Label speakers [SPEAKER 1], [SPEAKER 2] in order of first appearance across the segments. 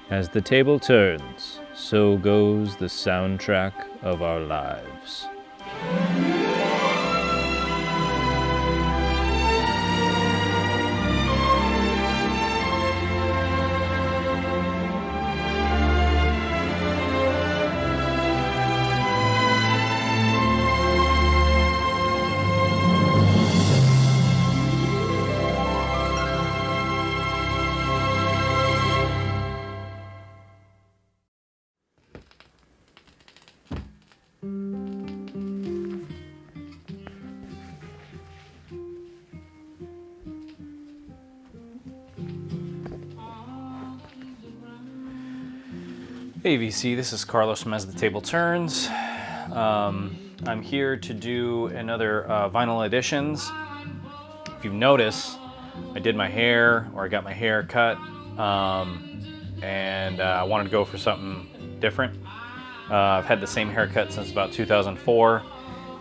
[SPEAKER 1] As the table turns, so goes the soundtrack of our lives. Hey VC, this is Carlos from As the Table Turns. I'm here to do another vinyl editions. If you've noticed, I did my hair, or I got my hair cut, and I wanted to go for something different. I've had the same haircut since about 2004,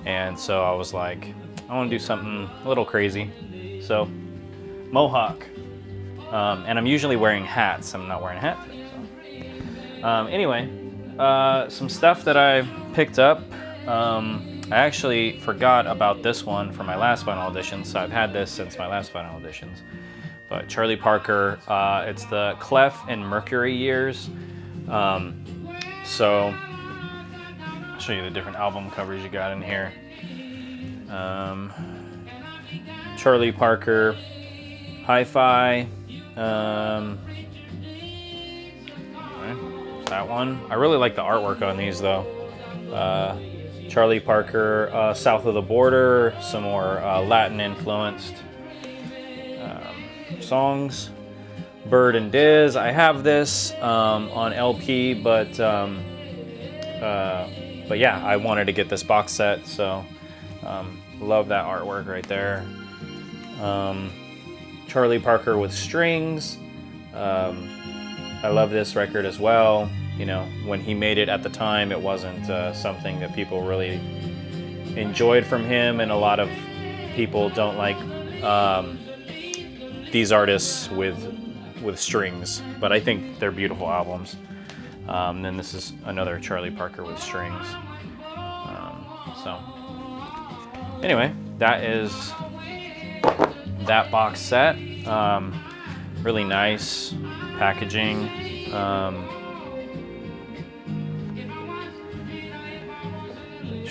[SPEAKER 1] and so I was like, I want to do something a little crazy. So, mohawk. And I'm usually wearing hats. I'm not wearing a hat today. Anyway, some stuff that I picked up. I actually forgot about this one for my last vinyl edition, so I've had this since my last vinyl editions. But Charlie Parker, it's the Clef and Mercury years. So I'll show you the different album covers you got in here. Charlie Parker, Hi-Fi. That one. I really like the artwork on these though. Charlie Parker, South of the Border, some more Latin influenced songs. Bird and Diz. I have this on LP, but yeah, I wanted to get this box set, so love that artwork right there. Charlie Parker with Strings. I love this record as well. You know, when he made it at the time, it wasn't something that people really enjoyed from him, and a lot of people don't like these artists with strings, but I think they're beautiful albums. Then this is another Charlie Parker with Strings. So anyway, that is that box set. Really nice packaging. Try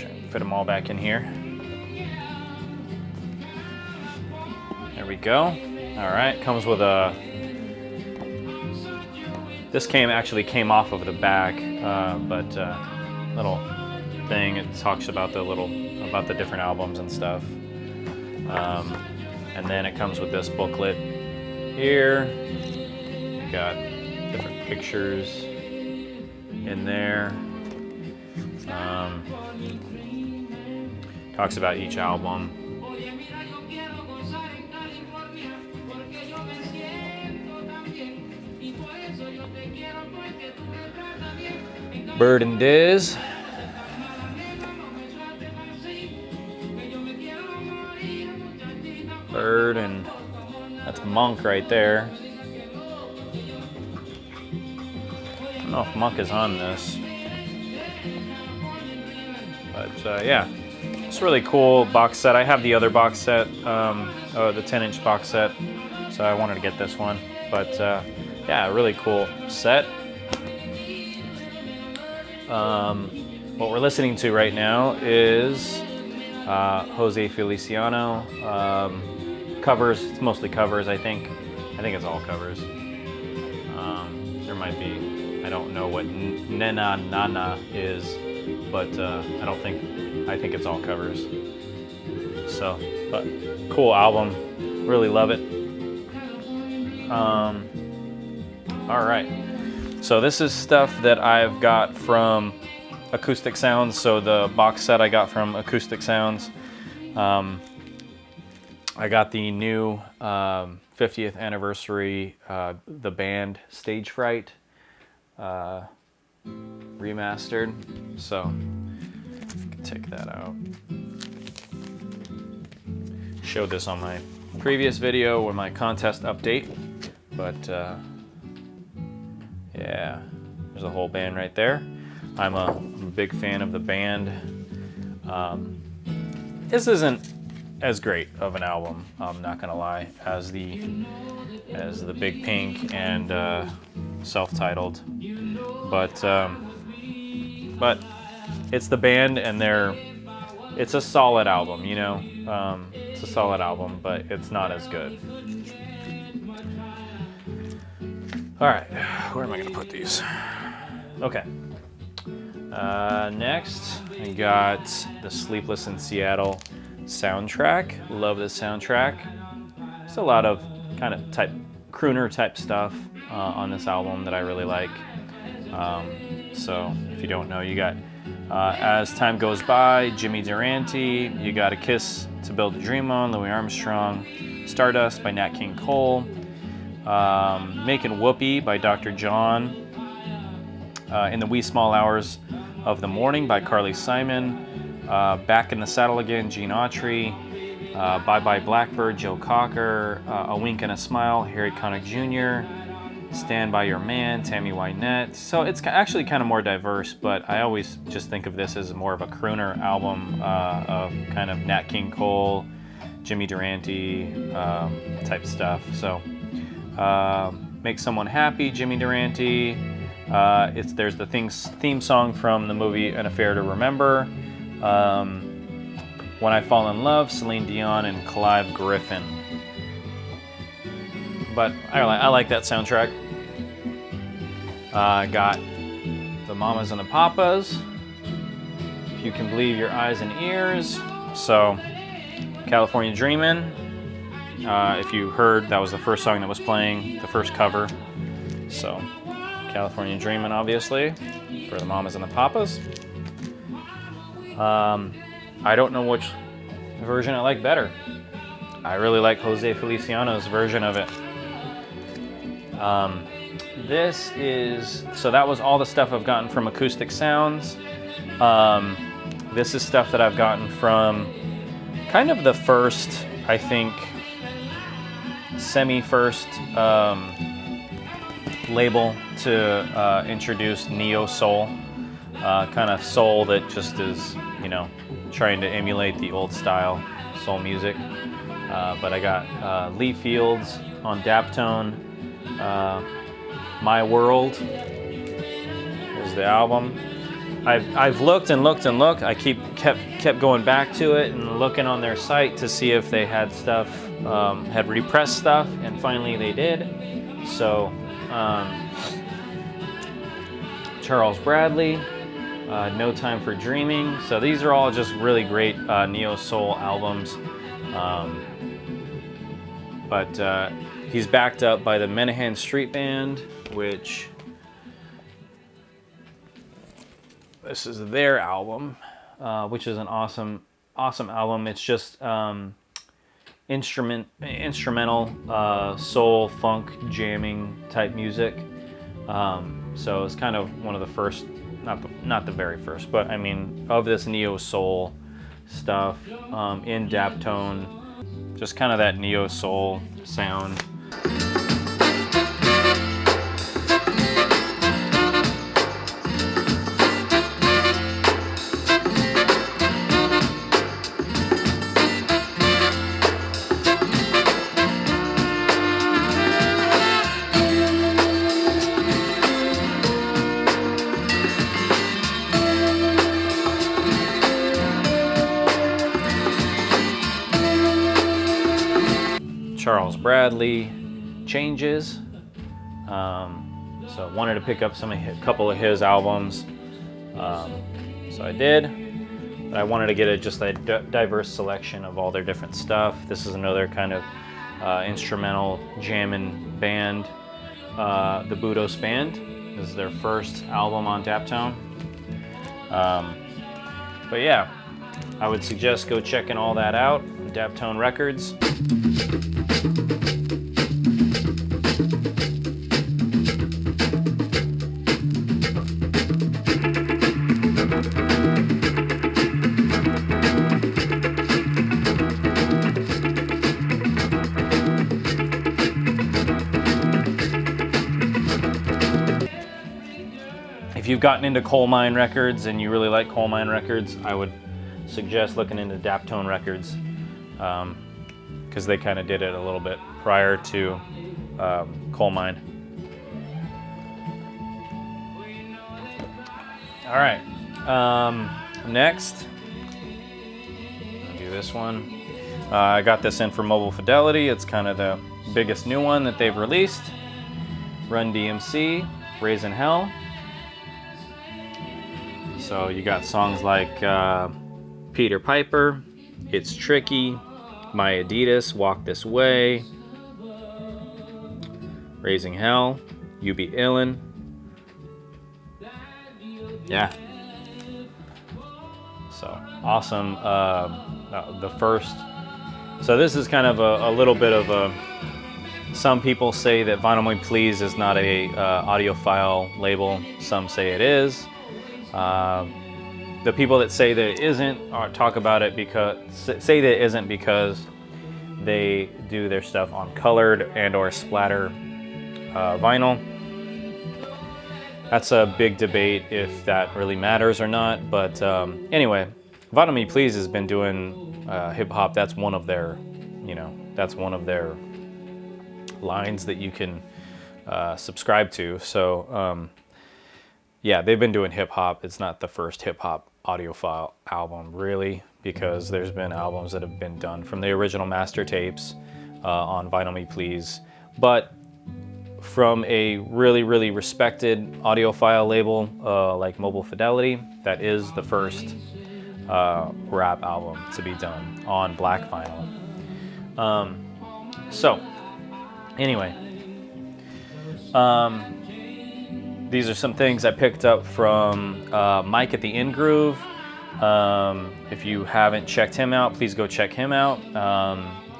[SPEAKER 1] and fit them all back in here. There we go. All right, comes with a. This actually came off of the back, but little thing. It talks about the different albums and stuff. And then it comes with this booklet here. Got different pictures in there. Talks about each album. Bird and Diz. Bird, and that's Monk right there. I don't know if Monk is on this, but yeah, it's a really cool box set. I have the other box set, the 10-inch box set, so I wanted to get this one. But yeah, really cool set. What we're listening to right now is Jose Feliciano. Covers. It's mostly covers, I think. I think it's all covers. There might be. I don't know what Nena Nana is, but I think it's all covers. So, but cool album. Really love it. All right. So this is stuff that I've got from Acoustic Sounds. So the box set I got from Acoustic Sounds. I got the new 50th anniversary, the band Stage Fright remastered. So I can take that out. Showed this on my previous video with my contest update, but Yeah, there's a whole band right there. I'm a big fan of the band. This isn't as great of an album, I'm not gonna lie, as the Big Pink and self-titled, but it's the band, and it's a solid album, you know. It's a solid album, but it's not as good. All right, where am I gonna put these? Okay. Next, I got the Sleepless in Seattle soundtrack. Love this soundtrack. There's a lot of kind of crooner type stuff on this album that I really like. So if you don't know, you got As Time Goes By, Jimmy Durante. You got A Kiss to Build a Dream On, Louis Armstrong. Stardust by Nat King Cole. Making Whoopee by Dr. John. In the Wee Small Hours of the Morning by Carly Simon. Back in the Saddle Again, Gene Autry. Bye Bye Blackbird, Joe Cocker. A Wink and a Smile, Harry Connick Jr. Stand By Your Man, Tammy Wynette. So it's actually kind of more diverse, but I always just think of this as more of a crooner album of kind of Nat King Cole, Jimmy Durante type stuff. So Make Someone Happy, Jimmy Durante. There's the theme song from the movie An Affair to Remember. When I Fall in Love, Celine Dion and Clive Griffin. But I like that soundtrack. Got the Mamas and the Papas. If You Can Believe Your Eyes and Ears. So, California Dreamin'. If you heard, that was the first song that was playing, the first cover. So, California Dreamin', obviously, for the Mamas and the Papas. I don't know which version I like better. I really like Jose Feliciano's version of it. So that was all the stuff I've gotten from Acoustic Sounds. This is stuff that I've gotten from kind of the first, I think, semi-first label to introduce neo soul, kind of soul that just is, you know, trying to emulate the old style soul music. But I got Lee Fields on Daptone. My World is the album. I've looked and looked and looked. I kept going back to it and looking on their site to see if they had stuff, had repressed stuff, and finally they did. So Charles Bradley, No Time for Dreaming. So these are all just really great neo soul albums. But he's backed up by the Menahan Street Band, which this is their album, which is an awesome album. It's just instrumental soul, funk, jamming type music. So it's kind of one of the first, not the very first, but I mean of this neo soul stuff in Daptone. Just kind of that neo soul sound. Charles Bradley, Changes. So I wanted to pick up a couple of his albums. So I did. But I wanted to get just a diverse selection of all their different stuff. This is another kind of instrumental jamming band, the Budos Band. This is their first album on Daptone. But yeah, I would suggest go checking all that out. Daptone Records. if you've gotten into Coal Mine Records and you really like Coal Mine Records, I would suggest looking into Daptone Records, because they kind of did it a little bit prior to Coal Mine. All right, next, I'll do this one. I got this in for Mobile Fidelity. It's kind of the biggest new one that they've released. Run DMC, Raising Hell. So you got songs like Peter Piper, It's Tricky, My Adidas, Walk This Way, Raising Hell, You Be Illin'. Yeah. So awesome. The first. So this is kind of a little bit of a. Some people say that Vinyl Me Please is not a audiophile label. Some say it is. The people that say that it isn't talk about it because say that it isn't because they do their stuff on colored and/or splatter vinyl. That's a big debate if that really matters or not. But anyway, Vinyl Me Please has been doing hip hop. That's one of their, that's one of their lines that you can subscribe to. So yeah, they've been doing hip hop. It's not the first hip hop audiophile album, really, because there's been albums that have been done from the original master tapes on Vinyl Me Please. But from a really, really respected audiophile label like Mobile Fidelity, that is the first rap album to be done on black vinyl. So, anyway, these are some things I picked up from Mike at the In Groove. If you haven't checked him out, please go check him out.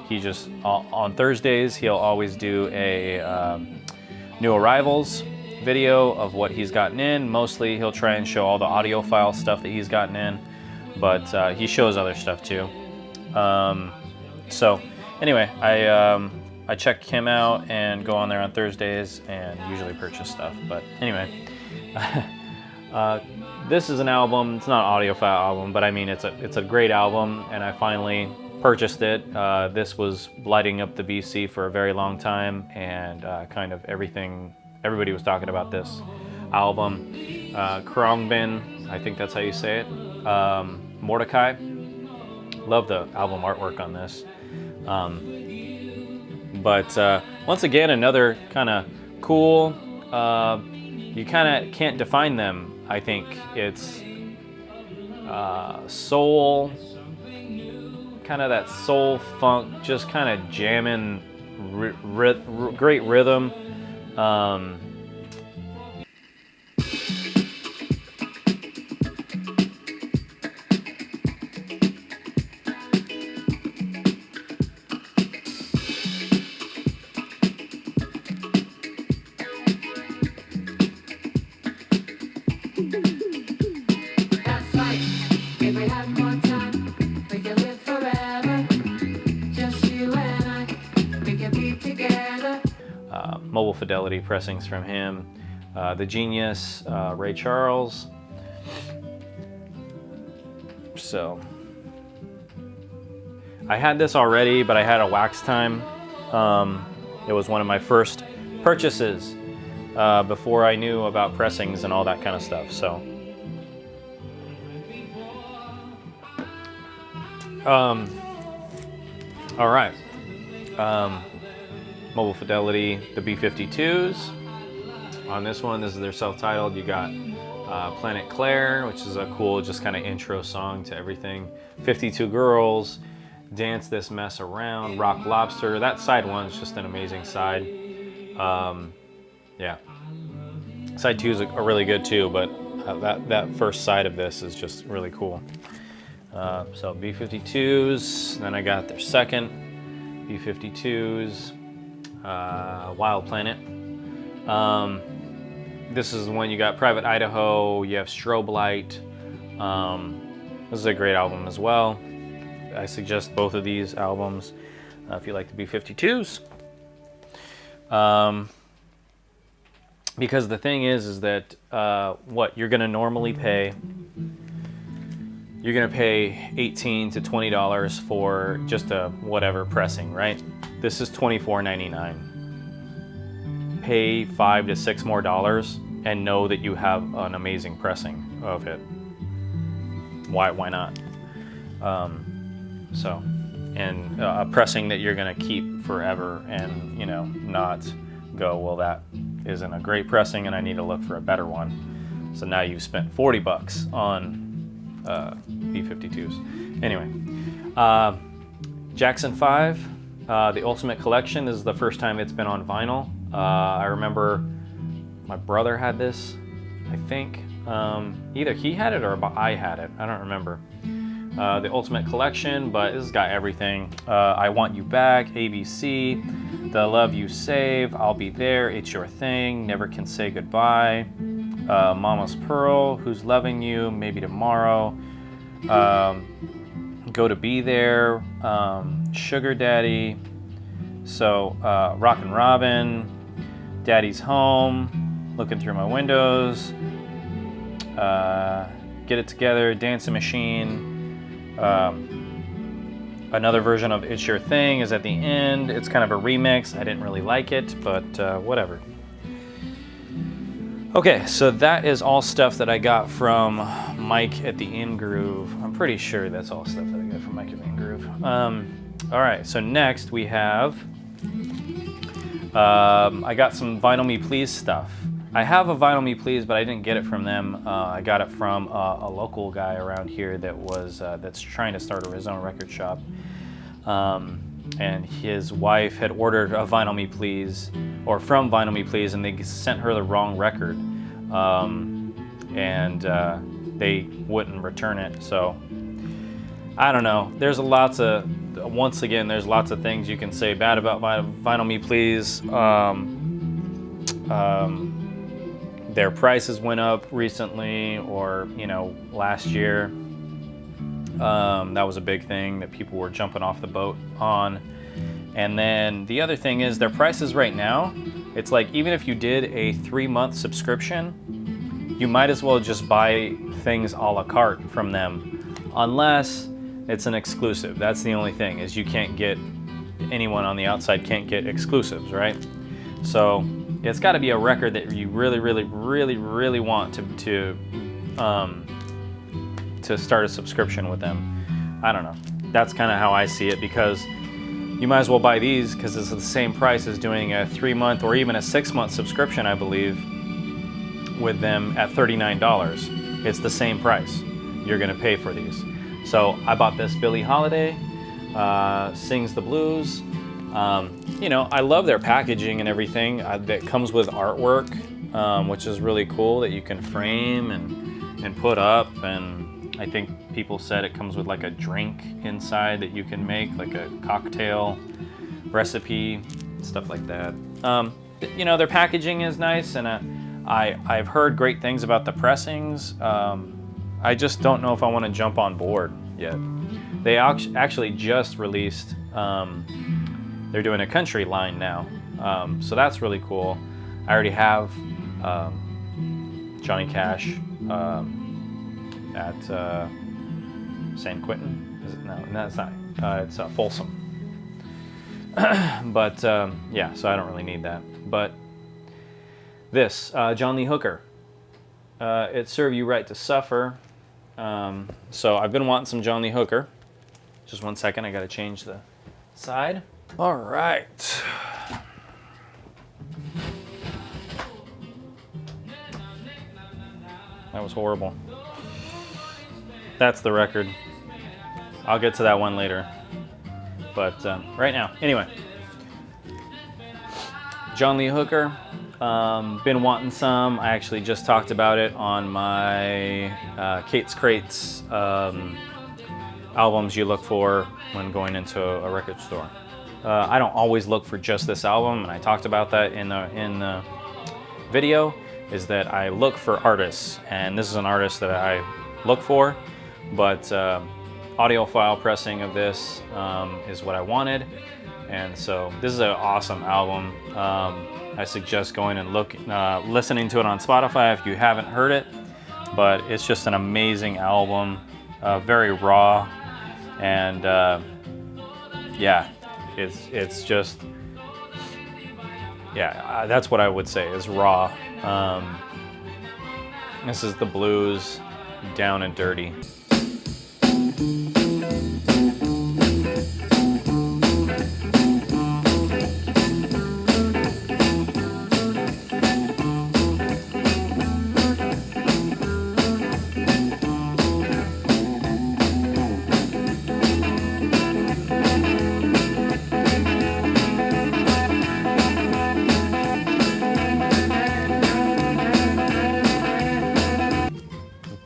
[SPEAKER 1] He just, on Thursdays, he'll always do a new arrivals video of what he's gotten in. Mostly he'll try and show all the audiophile stuff that he's gotten in, but he shows other stuff too. So anyway, I check him out and go on there on Thursdays and usually purchase stuff. But anyway, this is an album. It's not an audiophile album, but I mean it's a great album, and I finally purchased it. This was lighting up the VC for a very long time, and kind of everybody was talking about this album. Khruangbin, I think that's how you say it. Mordecai. Love the album artwork on this. But once again, another kind of cool, you kind of can't define them. I think it's soul, kind of that soul funk, just kind of jamming, great rhythm. Mobile Fidelity pressings from him. The Genius, Ray Charles. So I had this already, but I had a wax time. It was one of my first purchases before I knew about pressings and all that kind of stuff. So all right. Mobile Fidelity, the B-52s. On this one, this is their self-titled. You got Planet Claire, which is a cool, just kind of intro song to everything. 52 Girls, Dance This Mess Around, Rock Lobster. That side one's just an amazing side. Yeah. Side two is really good too, but that first side of this is just really cool. So B-52s, then I got their second B-52s. Wild Planet. This is the one you got Private Idaho, you have Strobe Light. This is a great album as well. I suggest both of these albums if you like the B-52s. because the thing is that what you're gonna normally pay, you're gonna pay $18 to $20 for just a whatever pressing, right? This is $24.99. Pay $5 to $6 more and know that you have an amazing pressing of it. Why not? And a pressing that you're gonna keep forever, and not go, well, that isn't a great pressing and I need to look for a better one. So now you've spent $40 on B-52s. Anyway, Jackson 5, the Ultimate Collection. This is the first time it's been on vinyl. I remember my brother had this, I think. Either he had it or I had it. I don't remember. The Ultimate Collection, but this has got everything. I Want You Back, ABC, The Love You Save, I'll Be There, It's Your Thing, Never Can Say Goodbye, Mama's Pearl, Who's Loving You, Maybe Tomorrow, Go to Be There, Sugar Daddy, so Rockin' Robin, Daddy's Home, Looking Through My Windows, Get It Together, Dancing Machine. Another version of It's Your Thing is at the end. It's kind of a remix. I didn't really like it, but whatever. Okay, so that is all stuff that I got from Mike at the In Groove. I'm pretty sure that's all stuff that I got from Mike at the In Groove. All right, so next we have, I got some Vinyl Me Please stuff. I have a Vinyl Me Please, but I didn't get it from them. I got it from a local guy around here that's trying to start his own record shop. And his wife had ordered a Vinyl Me Please, or from Vinyl Me Please, and they sent her the wrong record. And they wouldn't return it. So I don't know. There's lots of things you can say bad about Vinyl Me Please. Their prices went up recently, or last year. That was a big thing that people were jumping off the boat on. And then the other thing is their prices right now, it's like even if you did a 3-month subscription, you might as well just buy things a la carte from them, unless it's an exclusive. That's the only thing, is you can't get, anyone on the outside can't get exclusives, right? So it's got to be a record that you really, really, really, really want to start a subscription with them. I don't know. That's kind of how I see it, because you might as well buy these because it's the same price as doing a 3-month or even a 6-month subscription, I believe, with them at $39. It's the same price you're going to pay for these. So I bought this Billie Holiday, Sings the Blues. I love their packaging and everything that comes with artwork, which is really cool, that you can frame and put up. And I think people said it comes with like a drink inside that you can make, like a cocktail recipe, stuff like that. Their packaging is nice, and I've heard great things about the pressings. I just don't know if I want to jump on board yet. They actually just released, they're doing a country line now, so that's really cool. I already have Johnny Cash at San Quentin. Is it? No, it's not. It's Folsom. But yeah, so I don't really need that. But this, John Lee Hooker, It Serve You Right to Suffer. So I've been wanting some John Lee Hooker. Just one second, I gotta change the side. All right. That was horrible. That's the record. I'll get to that one later. But right now, anyway. John Lee Hooker. Been wanting some. I actually just talked about it on my Kate's Crates albums you look for when going into a record store. I don't always look for just this album, and I talked about that in the video, is that I look for artists, and this is an artist that I look for, but audiophile pressing of this is what I wanted, And so this is an awesome album. I suggest going and listening to it on Spotify if you haven't heard it. But it's just an amazing album, very raw, and yeah, it's just, yeah, that's what I would say is raw. This is the blues, down and dirty.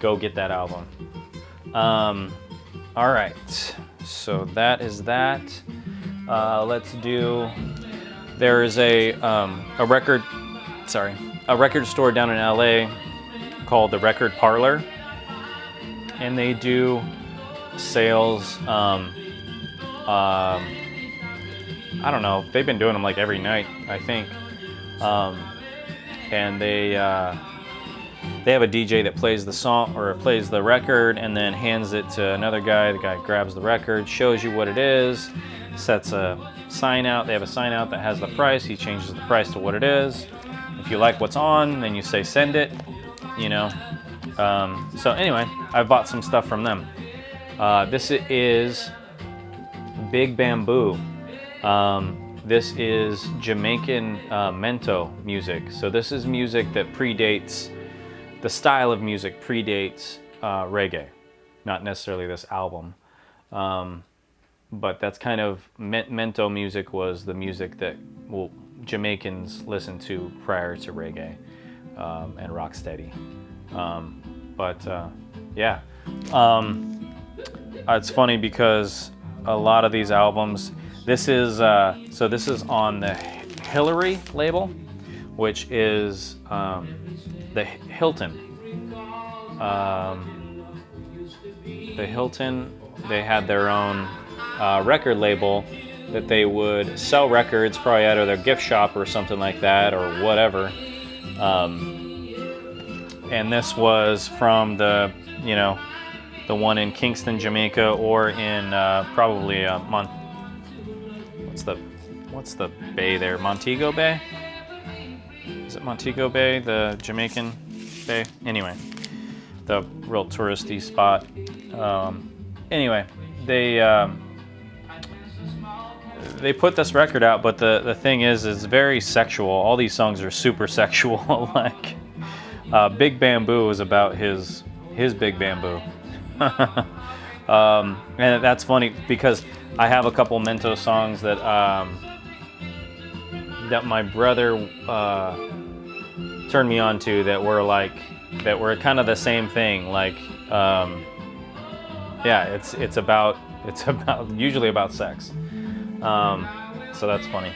[SPEAKER 1] Go get that album. All right, so that is that. Let's do. There is a record store down in LA called the Record Parlor, and they do sales. I don't know. They've been doing them like every night, I think, and they have a DJ that plays the song or plays the record and then hands it to another guy. The guy grabs the record, shows you what it is, sets a sign out. They have a sign out that has the price. He changes the price to what it is. If you like what's on, then you say send it, you know. So anyway, I've bought some stuff from them. This is Big Bamboo. This is Jamaican mento music. So this is music that predates, the style of music predates reggae, not necessarily this album. But that's kind of, mento music was the music that Jamaicans listened to prior to reggae and rocksteady. Yeah. It's funny because a lot of these albums, this is on the Hillary label, which is the Hilton. The Hilton, they had their own record label that they would sell records probably out of their gift shop or something like that or whatever. And this was from the one in Kingston, Jamaica, or in probably what's the bay there? Montego Bay? Is it Montego Bay, the Jamaican bay? Anyway, the real touristy spot. Anyway, they put this record out, but the thing is, it's very sexual. All these songs are super sexual. Like Big Bamboo is about his big bamboo. And that's funny because I have a couple Mento songs that my brother turned me on to that were kind of the same thing. Like, yeah, it's about usually about sex. So that's funny.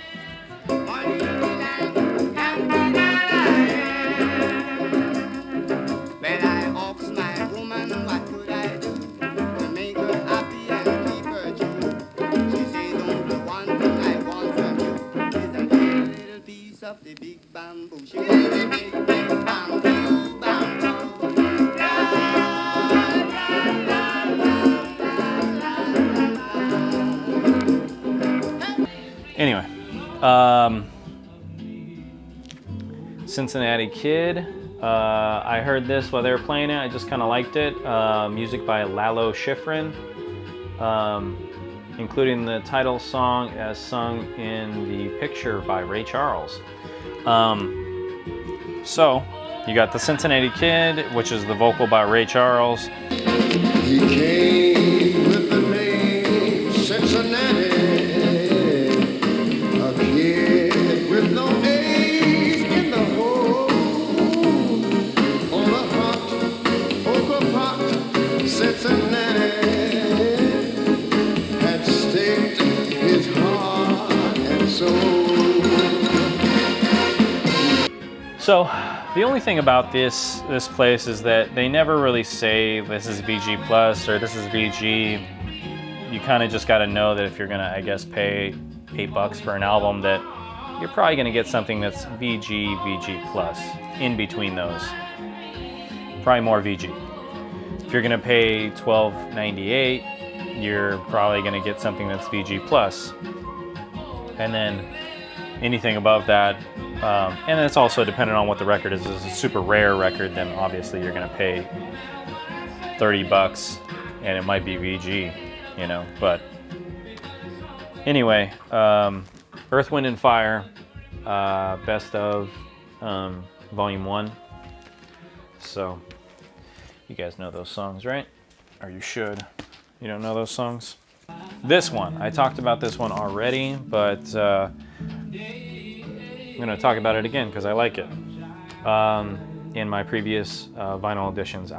[SPEAKER 1] Anyway, Cincinnati Kid. I heard this while they were playing it. I just kind of liked it. Music by Lalo Schifrin, including the title song as sung in The Picture by Ray Charles. So, you got the Cincinnati Kid, which is the vocal by Ray Charles.
[SPEAKER 2] He came with the name Cincinnati, a kid with no A's in the hole, on a hot poker pot, Cincinnati had staked his heart and soul.
[SPEAKER 1] So, the only thing about this place is that they never really say this is VG Plus or this is VG. You kind of just got to know that if you're gonna, I guess, pay $8 for an album that you're probably going to get something that's VG plus in between those. Probably more VG. If you're going to pay $12.98, you're probably going to get something that's VG plus. And then anything above that, and it's also dependent on what the record is. If it's a super rare record, then obviously you're going to pay $30 and it might be VG, you know. But anyway, Earth, Wind and Fire, best of volume 1. So you guys know those songs, right? Or you should. You don't know those songs? This one, I talked about this one already, but I'm going to talk about it again because I like it. In my previous Vinyl Editions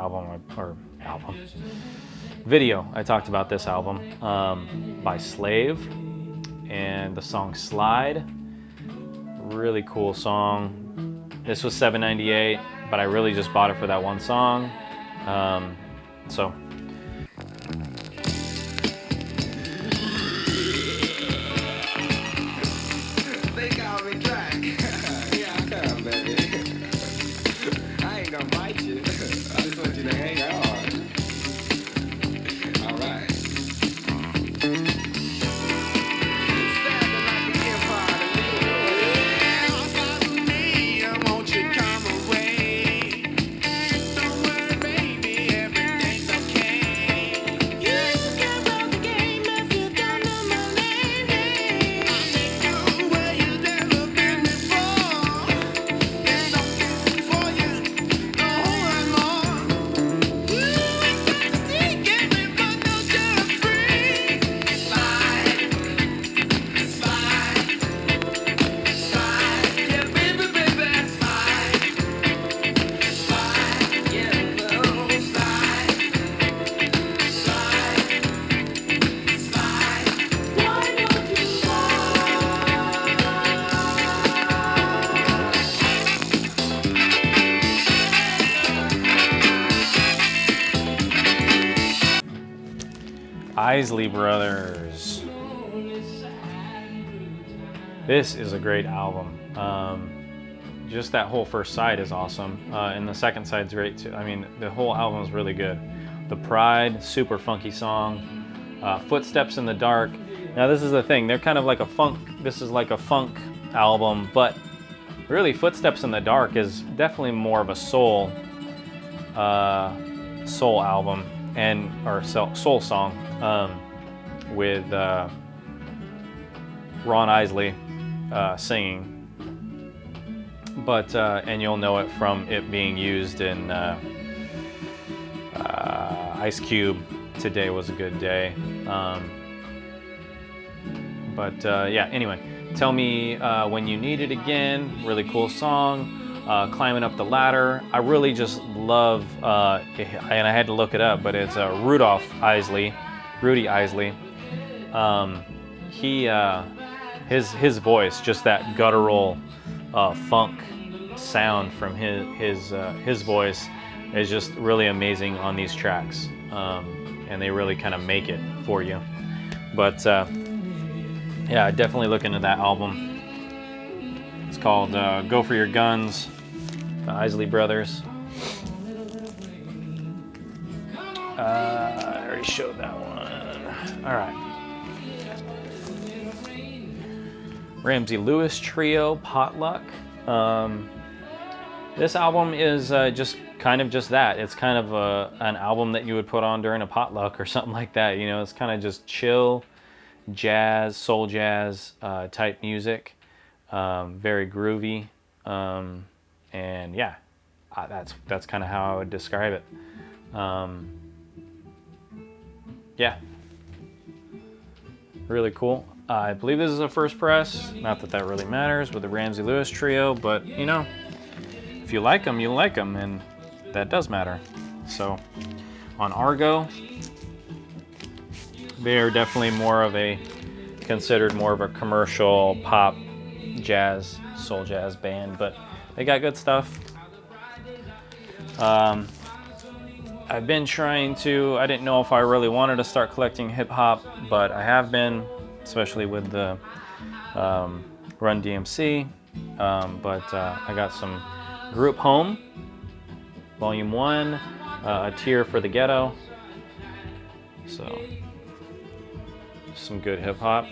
[SPEAKER 1] video, I talked about this album by Slave and the song Slide. Really cool song. This was $7.98, but I really just bought it for that one song. So
[SPEAKER 2] They got me crack. Yeah, I am, baby. I ain't gonna bite you. I just want you to hang on. All right. Standing like an empire to me. Won't you come away? Don't worry, baby, everything's okay. You can run the game if you don't know my name. I take you where you've never been before. There's something for you, no one more. You ain't got to take everyone knows you're free. Slide, slide, slide, yeah, baby, baby, slide, slide, yeah, oh, slide, slide, slide. Why don't you
[SPEAKER 1] Isley Brothers. This is a great album. Just that whole first side is awesome, and the second side's great too. I mean, the whole album is really good. The Pride, super funky song. Footsteps in the Dark. Now this is the thing. They're kind of like a funk. This is like a funk album, but really, Footsteps in the Dark is definitely more of a soul album or soul song with Ron Isley singing. But and you'll know it from it being used in Ice Cube, Today Was a Good Day. Yeah, anyway, Tell Me When You Need It Again, really cool song. Climbing Up the Ladder. I really just love, and I had to look it up, but it's Rudy Isley. His voice, just that guttural funk sound from his voice is just really amazing on these tracks, and they really kind of make it for you. But yeah, definitely look into that album. It's called Go For Your Guns, the Isley Brothers. I already showed that one. All right. Ramsey Lewis Trio, Potluck. This album is just that. It's kind of an album that you would put on during a potluck or something like that. You know, it's kind of just chill, jazz, soul jazz type music. Very groovy. And yeah, that's kind of how I would describe it. Yeah, really cool. I believe this is a first press. Not that really matters with the Ramsey Lewis Trio, but you know, if you like them, you like them, and that does matter. So on Argo, they are definitely considered more of a commercial pop, jazz, soul jazz band, but they got good stuff. I've been trying to, I didn't know if I really wanted to start collecting hip hop, but I have been, especially with the Run DMC, but I got some Group Home, Volume 1, A Tear for the Ghetto. So, some good hip hop.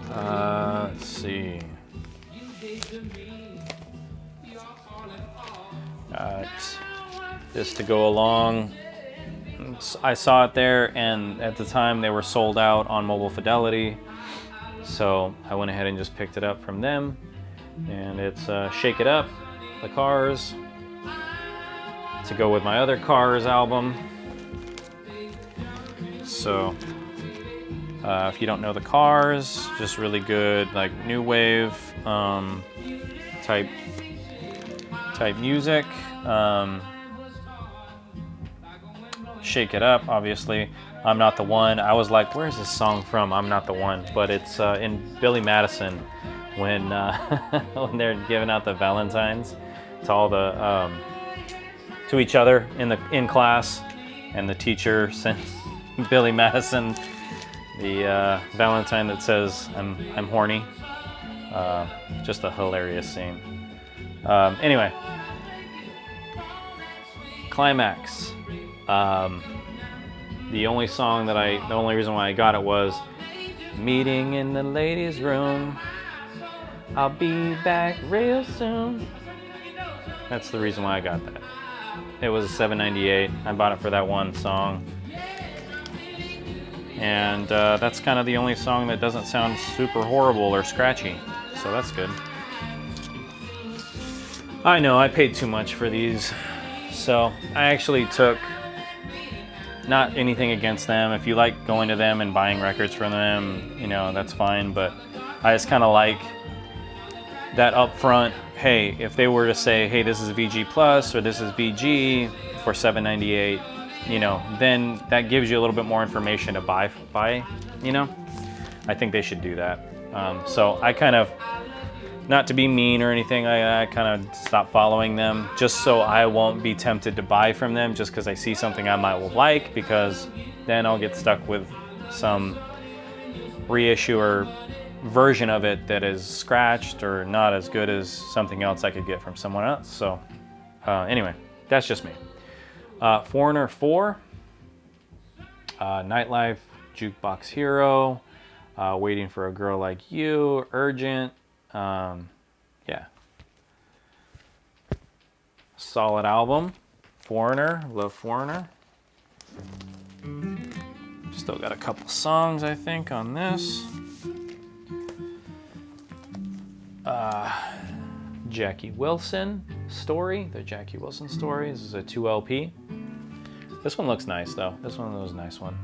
[SPEAKER 1] Let's see. Just to go along. I saw it there, and at the time they were sold out on Mobile Fidelity, so I went ahead and just picked it up from them. And it's Shake It Up, The Cars, to go with my other Cars album. So if you don't know the Cars, just really good, like new wave type music. Shake It Up, obviously. I'm Not the One. I was like, where's this song from? I'm Not the One, but it's in Billy Madison when when they're giving out the Valentines to all the to each other in class, and the teacher sends Billy Madison the Valentine that says I'm horny. Just a hilarious scene. Anyway, Climax. The only reason why I got it was Meeting in the Ladies' Room. I'll be back real soon. That's the reason why I got that. It was a $7.98. I bought it for that one song. And that's kind of the only song that doesn't sound super horrible or scratchy. So that's good. I know, I paid too much for these. So I actually took, not anything against them. If you like going to them and buying records from them, you know, that's fine. But I just kind of like that upfront, hey, if they were to say, hey, this is VG Plus or this is VG for $7.98, you know, then that gives you a little bit more information to buy, you know. I think they should do that. So I kind of, not to be mean or anything, I kind of stopped following them just so I won't be tempted to buy from them just because I see something I might like, because then I'll get stuck with some reissue or version of it that is scratched or not as good as something else I could get from someone else. So anyway, that's just me. Foreigner 4, Nightlife, Jukebox Hero, Waiting for a Girl Like You, Urgent. Yeah. Solid album. Foreigner, love Foreigner. Still got a couple songs, I think, on this. Jackie Wilson Story, the Jackie Wilson Story. This is a 2 LP. This one looks nice, though. This one was a nice one.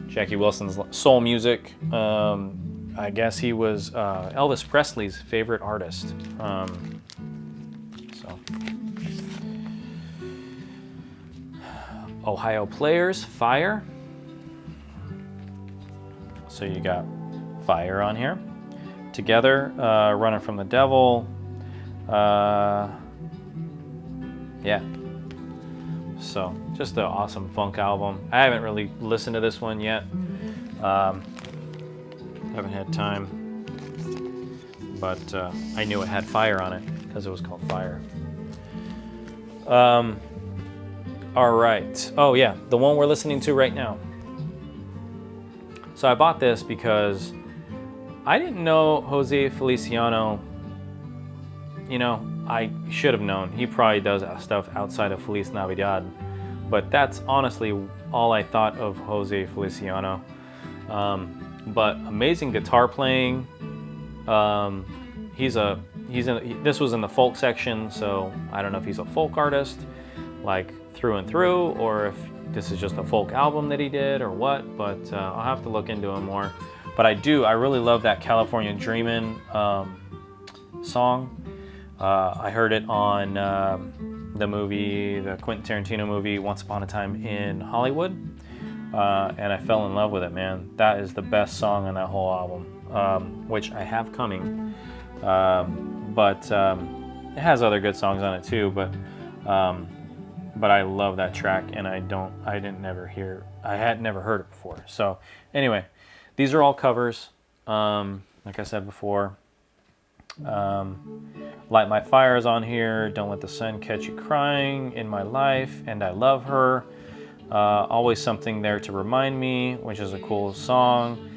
[SPEAKER 1] Jackie Wilson's soul music. I guess he was Elvis Presley's favorite artist. Ohio Players, Fire. So you got Fire on here. Together, Running from the Devil. Yeah. So, just an awesome funk album. I haven't really listened to this one yet. Haven't had time. But I knew it had Fire on it because it was called Fire. All right. Oh, yeah. The one we're listening to right now. So I bought this because I didn't know Jose Feliciano. You know, I should have known. He probably does stuff outside of Feliz Navidad. But that's honestly all I thought of Jose Feliciano. But amazing guitar playing. This was in the folk section, so I don't know if he's a folk artist, like through and through, or if this is just a folk album that he did or what, but I'll have to look into him more. But I really love that California Dreamin' song. I heard it on the Quentin Tarantino movie, Once Upon a Time in Hollywood, and I fell in love with it, man. That is the best song on that whole album, which I have coming. But it has other good songs on it too, but but I love that track, and I had never heard it before. So anyway, these are all covers. Like I said before, Light My Fire is on here, Don't Let the Sun Catch You Crying, In My Life, and I Love Her. Always Something There to Remind Me, which is a cool song.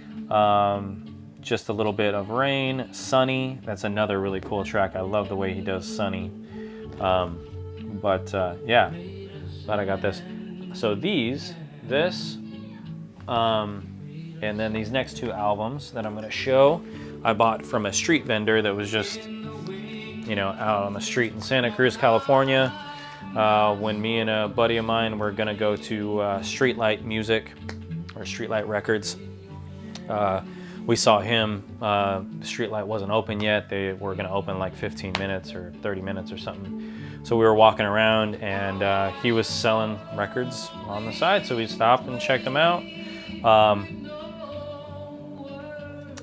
[SPEAKER 1] Just a Little Bit of Rain, Sunny, that's another really cool track. I love the way he does Sunny. Yeah, glad I got this. So this, and then these next two albums that I'm going to show, I bought from a street vendor that was just, out on the street in Santa Cruz, California. When me and a buddy of mine were going to go to Streetlight Music or Streetlight Records, we saw him. Streetlight wasn't open yet. They were going to open like 15 minutes or 30 minutes or something. So we were walking around, and he was selling records on the side, so we stopped and checked them out.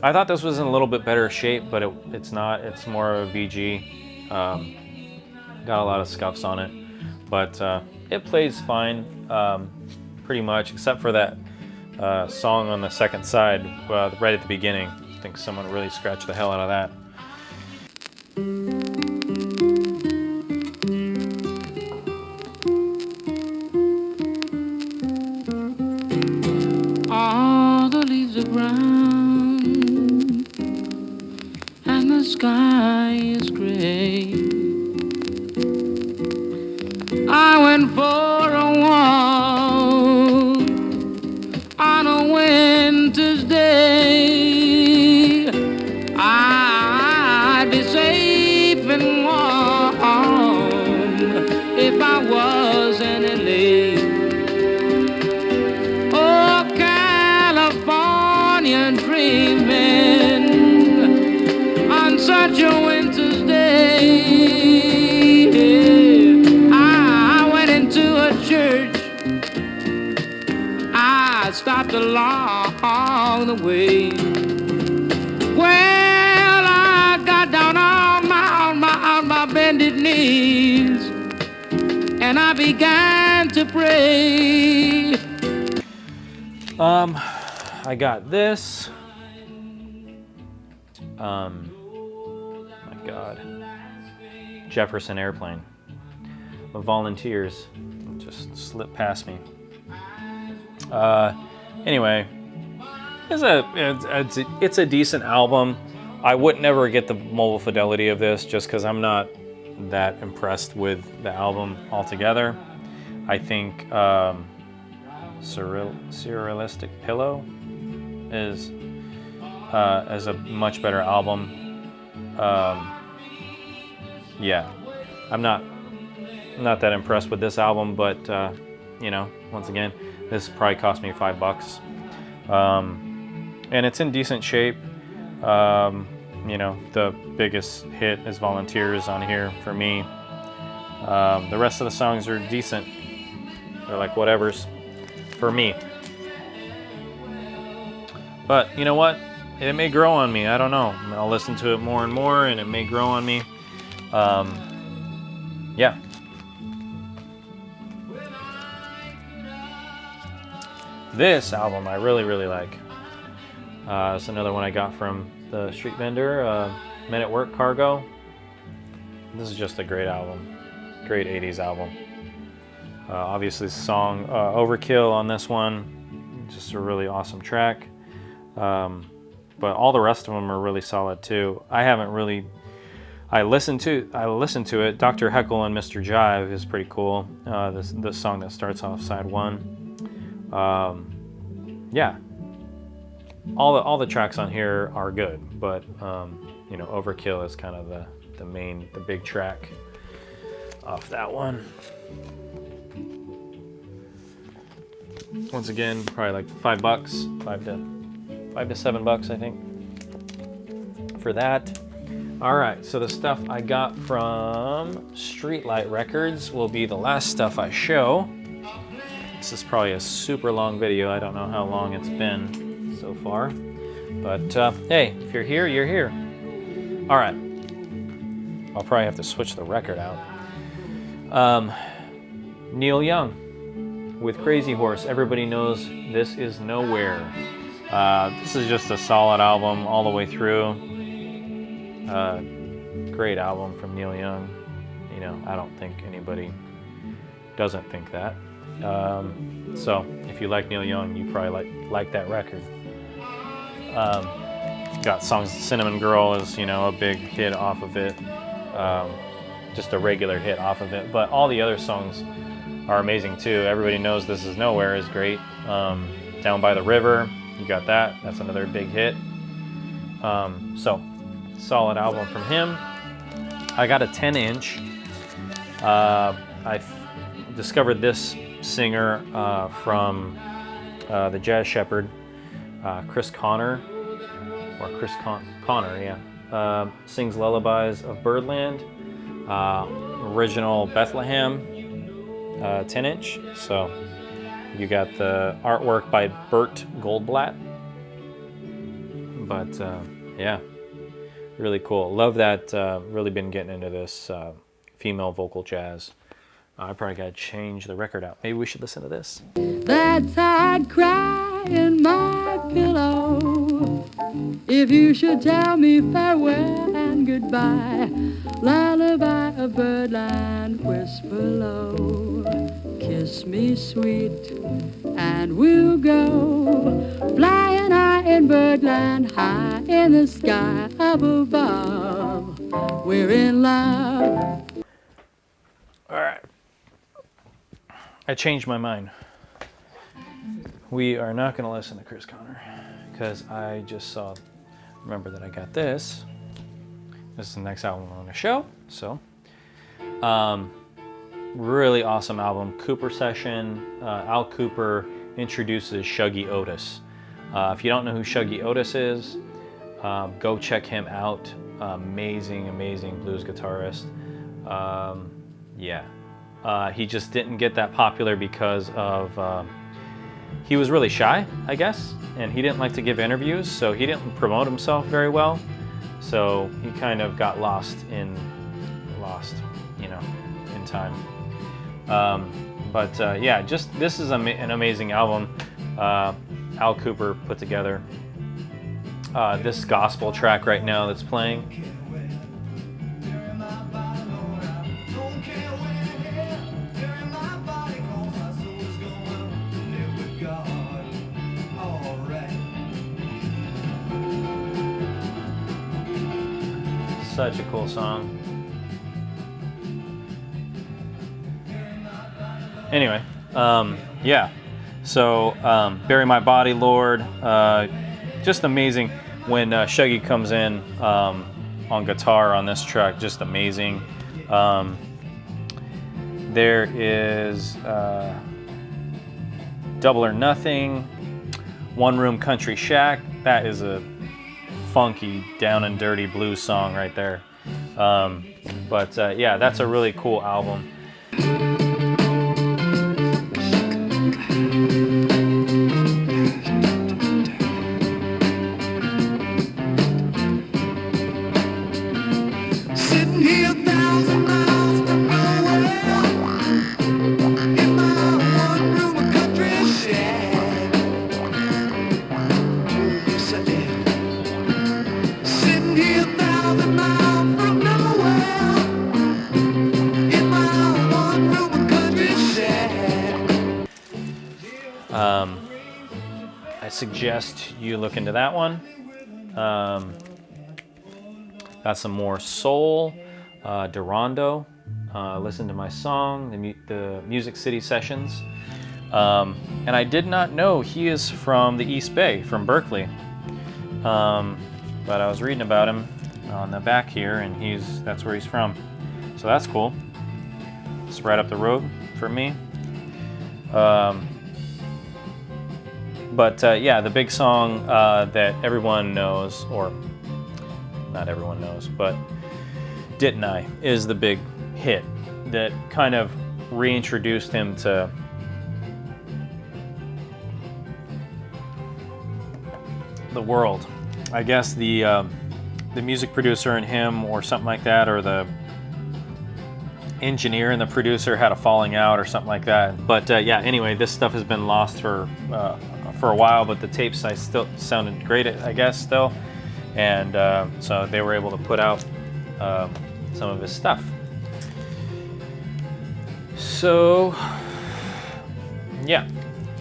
[SPEAKER 1] I thought this was in a little bit better shape, but it's not. It's more of a VG. Got a lot of scuffs on it, but it plays fine, pretty much, except for that song on the second side, right at the beginning. I think someone really scratched the hell out of that.
[SPEAKER 2] All the leaves are brown and the sky is gray. I went for a walk on a winter's day. I'd be safe and warm if I was in LA. Oh, California dreaming on such a winter's day. I went into a church. I stopped along the way. Well, I got down on my bended knees, and I began to pray.
[SPEAKER 1] I got this. My God. Jefferson Airplane. The Volunteers. It just slipped past me. Anyway, it's a decent album. I would never get the mobile fidelity of this just because I'm not that impressed with the album altogether. I think Surrealistic Pillow is a much better album. Yeah, I'm not that impressed with this album, but once again, this probably cost me $5. And it's in decent shape. The biggest hit is Volunteers on here for me. The rest of the songs are decent. They're like whatevers for me. But you know what? It may grow on me. I don't know. I'll listen to it more and more, and it may grow on me. Yeah. This album I really, really like. It's another one I got from the street vendor, Men at Work, Cargo. This is just a great album. Great 80s album. Obviously the song Overkill on this one. Just a really awesome track. But all the rest of them are really solid too. I listened to it. Dr. Heckle and Mr. Jive is pretty cool. The song that starts off side one. Yeah, all the tracks on here are good, but Overkill is kind of the big track off that one. Once again, probably like $5, $5 to $7, I think, for that. All right, so the stuff I got from Streetlight Records will be the last stuff I show. This is probably a super long video. I don't know how long it's been so far. But hey, if you're here, you're here. All right. I'll probably have to switch the record out. Neil Young with Crazy Horse. Everybody knows This Is Nowhere. This is just a solid album all the way through. Great album from Neil Young. You know, I don't think anybody doesn't think that. So if you like Neil Young, you probably like that record. Got songs. Cinnamon Girl is, you know, a big hit off of it. Just a regular hit off of it. But all the other songs are amazing too. Everybody knows This Is Nowhere is great. Down by the River, you got that. That's another big hit. So solid album from him. I got a 10-inch. I discovered this singer from the Jazz Shepherd, Chris Connor, or Chris Connor, yeah. Sings Lullabies of Birdland, original Bethlehem 10-inch. So you got the artwork by Bert Goldblatt. But yeah, really cool. Love that. Really been getting into this female vocal jazz. I probably got to change the record out. Maybe we should listen to this.
[SPEAKER 3] That's how I'd cry in my pillow if you should tell me farewell and goodbye. Lullaby of birdland, whisper low. Kiss me sweet and we'll go flying high in birdland, high in the sky up above. We're in love.
[SPEAKER 1] All right. I changed my mind. We are not going to listen to Chris Connor because I just remember that I got this. This is the next album on the show. So, really awesome album. Cooper Session. Al Cooper introduces Shuggy Otis. If you don't know who Shuggy Otis is, go check him out. Amazing blues guitarist. Yeah. He just didn't get that popular because of he was really shy, I guess, and he didn't like to give interviews, so he didn't promote himself very well. So he kind of got lost, in time. But yeah, just this is an amazing album. Al Cooper put together. This gospel track right now that's playing. Such a cool song. Anyway, yeah. So, Bury My Body, Lord. Just amazing when Shuggy comes in on guitar on this track. Just amazing. There is Double or Nothing, One Room Country Shack. That is a funky, down and dirty blues song right there. But yeah, that's a really cool album.
[SPEAKER 2] Sitting here 1,000 miles from nowhere, in my one-room country shack. Yes, I did. Sitting here 1,000 miles from nowhere, in my one-room country shack.
[SPEAKER 1] I suggest you look into that one. Got some more soul, Durando. Listen to my song, the Music City Sessions. And I did not know he is from the East Bay, from Berkeley. But I was reading about him on the back here, and that's where he's from. So that's cool. It's right up the road for me. But yeah, the big song that everyone knows, or not everyone knows, but Didn't I is the big hit that kind of reintroduced him to the world. I guess the music producer and him, or something like that, or the engineer and the producer had a falling out or something like that. But yeah, anyway, this stuff has been lost for a while, but the tapes I still sounded great, I guess, still. And so they were able to put out some of his stuff. So yeah,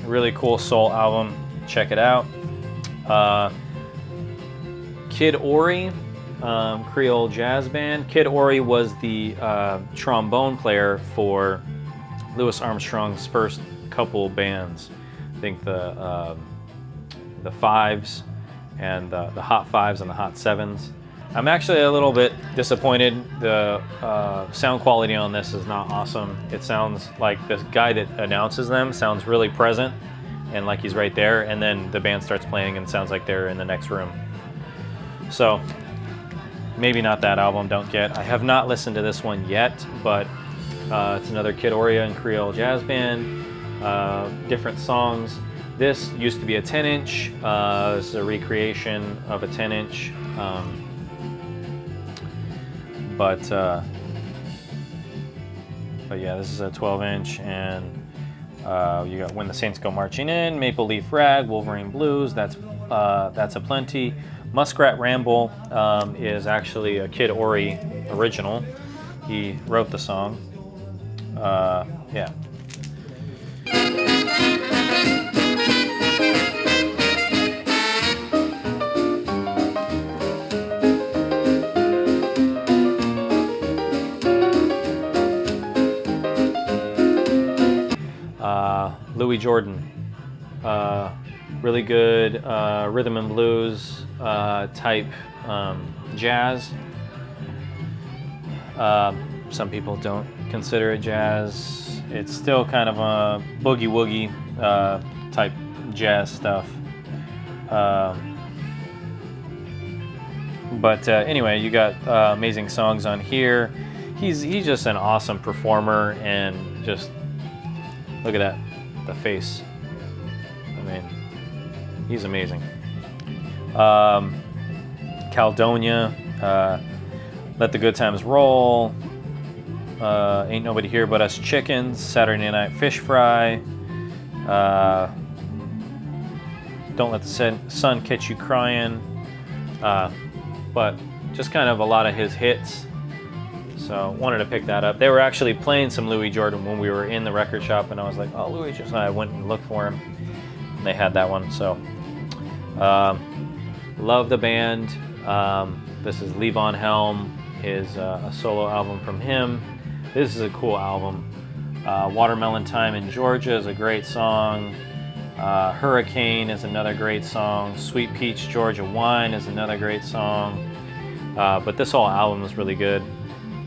[SPEAKER 1] really cool soul album. Check it out. Kid Ory, Creole jazz band. Kid Ory was the trombone player for Louis Armstrong's first couple bands. I think the Fives and the Hot Fives and the Hot Sevens. I'm actually a little bit disappointed. The sound quality on this is not awesome. It sounds like this guy that announces them sounds really present and like he's right there, and then the band starts playing and it sounds like they're in the next room. So maybe not that album, don't get. I have not listened to this one yet, but it's another Kid Ory and Creole jazz band. Different songs. This used to be a 10-inch. This is a recreation of a 10-inch. But yeah, this is a 12-inch, and you got When the Saints Go Marching In, Maple Leaf Rag, Wolverine Blues. That's a plenty. Muskrat Ramble is actually a Kid Ory original. He wrote the song. Yeah. Louis Jordan, really good rhythm and blues type jazz. Some people don't consider it jazz. It's still kind of a boogie woogie type jazz stuff. But anyway, you got amazing songs on here. He's just an awesome performer, and just look at that, the face. I mean, he's amazing. Caledonia, Let the Good Times Roll, Ain't Nobody Here But Us Chickens, Saturday Night Fish Fry, Don't Let the Sun Catch You Crying, but just kind of a lot of his hits. So wanted to pick that up. They were actually playing some Louis Jordan when we were in the record shop, and I was like, oh, Louis Jordan. I went and looked for him, and they had that one. So love the band. This is Levon Helm, is a solo album from him. This is a cool album. Watermelon Time in Georgia is a great song. Hurricane is another great song. Sweet Peach Georgia Wine is another great song. But this whole album is really good.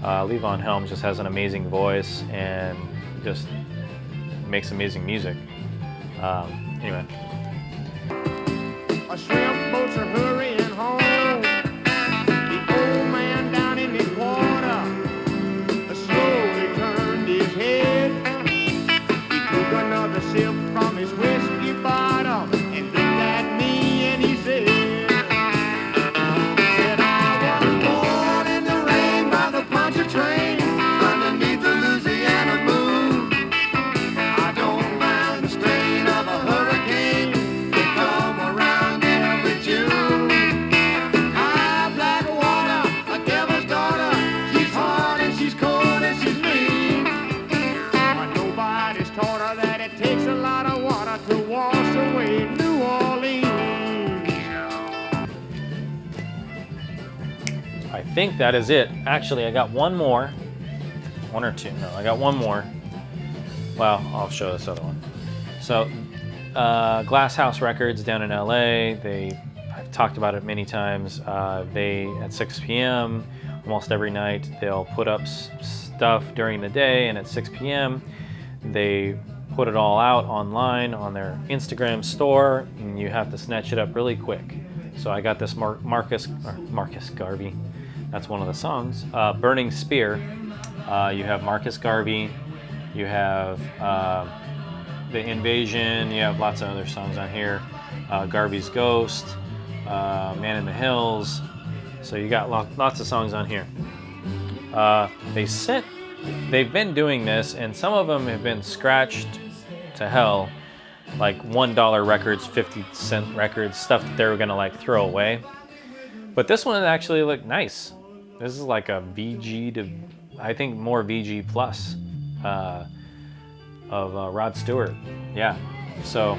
[SPEAKER 1] Levon Helm just has an amazing voice and just makes amazing music. Anyway.
[SPEAKER 2] A shrimp boats are hurrying home. The old man down in the water slowly turned his head. He took another sip from his whiskey bottle and looked at me and he said, I was born in the rain by the Poncha train underneath the Louisiana moon. I don't mind the strain of a hurricane. They come around every June. High black water, a devil's daughter. She's hard and she's cold and she's mean. But nobody's taught her that it takes a lot of water to wash away New Orleans.
[SPEAKER 1] I think that is it. Actually, I got one more. One or two. No, I got one more. Well, I'll show this other one. So, Glass House Records down in LA. I've talked about it many times. They, at 6 p.m., almost every night, they'll put up stuff during the day, and at 6 p.m., they put it all out online on their Instagram store, and you have to snatch it up really quick. So I got this Marcus Garvey. That's one of the songs. Burning Spear. You have Marcus Garvey. You have The Invasion. You have lots of other songs on here. Garvey's Ghost. Man in the Hills. So you got lots of songs on here. They sent they've been doing this, and some of them have been scratched to hell, like $1 records, 50-cent records, stuff that they were gonna like throw away. But this one actually looked nice. This is like a VG to, I think more VG plus of Rod Stewart. Yeah. So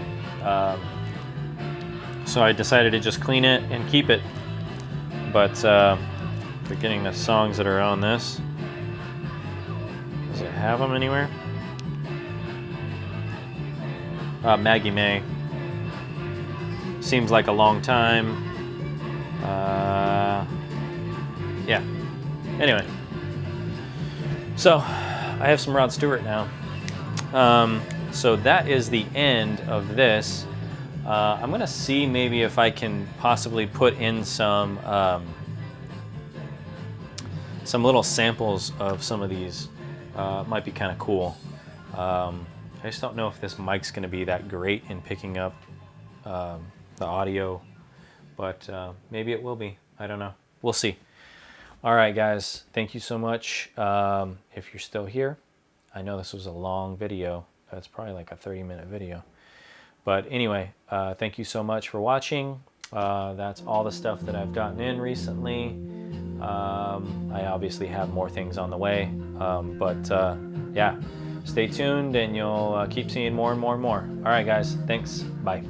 [SPEAKER 1] I decided to just clean it and keep it. But forgetting the songs that are on this. Does it have them anywhere? Maggie May. Seems like a long time. Yeah. Anyway. So, I have some Rod Stewart now. So that is the end of this. I'm gonna see maybe if I can possibly put in some little samples of some of these. Might be kind of cool. I just don't know if this mic's gonna be that great in picking up the audio, but maybe it will be. I don't know. We'll see. All right, guys. Thank you so much. If you're still here, I know this was a long video. It's probably like a 30-minute video. But anyway, thank you so much for watching. That's all the stuff that I've gotten in recently. I obviously have more things on the way. Yeah, stay tuned and you'll keep seeing more and more and more. All right, guys. Thanks. Bye.